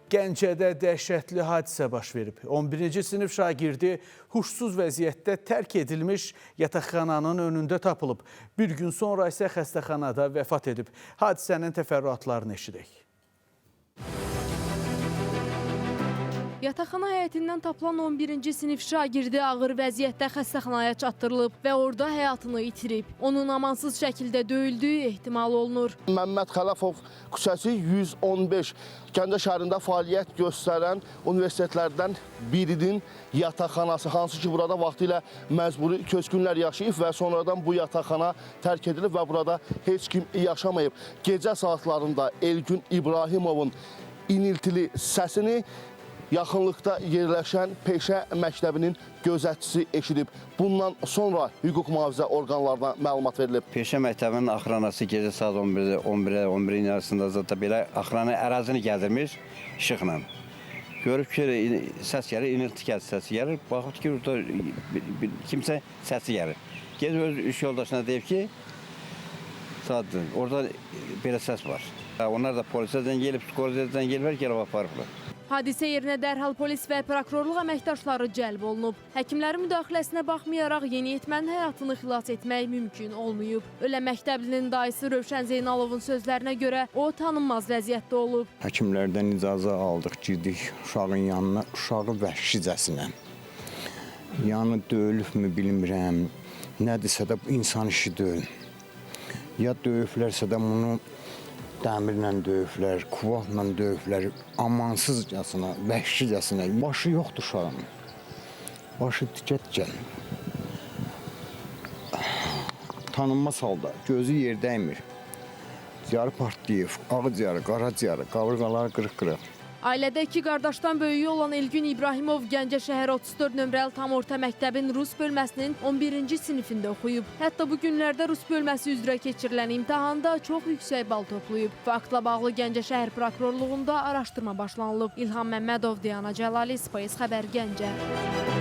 Gəncədə dəhşətli hadisə baş verib. 11-ci sinif şagirdi huşsuz vəziyyətdə tərk edilmiş yataqxananın önündə tapılıb. Bir gün sonra isə xəstəxanada vəfat edib. Hadisənin təfərrüatlarını eşidək. Yataqxana həyətindən tapılan 11-ci sinif şagirdi ağır vəziyyətdə xəstəxanaya çatdırılıb və orada həyatını itirib. Onun amansız şəkildə döyüldüyü ehtimal olunur. Məmməd Xələfov küçəsi 115 Gəncə şəhərində fəaliyyət göstərən universitetlərdən birinin yataqxanası, hansı ki burada vaxtilə məcburi köçkünlər yaşayıb və sonradan bu yataqxana tərk edilib və burada heç kim yaşamayıb. Gecə saatlarında Elgün İbrahimovun iniltili səsini yaxınlıqda yerləşən peşə məktəbinin gözətçisi eşidib. Bundan sonra hüquq mühafizə orqanlarına məlumat verilib. Peşə məktəbinin axranası gecə saat 11-in arasında zaten belə axranı ərazini gəzdirmiş işıqla. Görüb ki, səs gəlir, inilti səsi gəlir. Baxıb ki, orada kimsə səsi gəlir. Gez öz iş yoldaşına deyib ki, orada belə səs var. Onlar da polisə zəng gelib, psixolojiya zəng gelib, gəlib aparıblar. Hadisə yerinə dərhal polis və prokurorluq əməkdaşları cəlb olunub. Həkimlərin müdaxiləsinə baxmayaraq yeniyetmənin həyatını xilas etmək mümkün olmayıb. Ölən məktəblinin dayısı Rövşən Zeynalovun sözlərinə görə o tanınmaz vəziyyətdə olub. Həkimlərdən icazə aldıq, girdik uşağın yanına, uşağı vəhşicəsinə. Yanı döyülübmü bilmirəm, nədirsə də insan işi deyil. Ya döyüblərsə də bunu dəmirlə döyüblər, kuvaqla döyüblər, amansızcasına, vəhşicəsinə. Başı yoxdur uşağın. Başı tikət-tikən. Tanınmaz halda, gözü yerdə-ymir. Ciyarı partlayıb, ağciyarı, qaraciyarı, qavrqaları qırıq-qırıq. Ailədə iki qardaşdan böyüyü olan Elgün İbrahimov Gəncə şəhər 34 nömrəli tam orta məktəbin Rus bölməsinin 11-ci sinifində oxuyub. Hətta bu günlərdə Rus bölməsi üzrə keçirilən imtahanda çox yüksək bal toplayıb. Faktla bağlı Gəncə şəhər prokurorluğunda araşdırma başlanılıb. İlham Məmmədov, Diana Cəlali, Space Xəbər, Gəncə.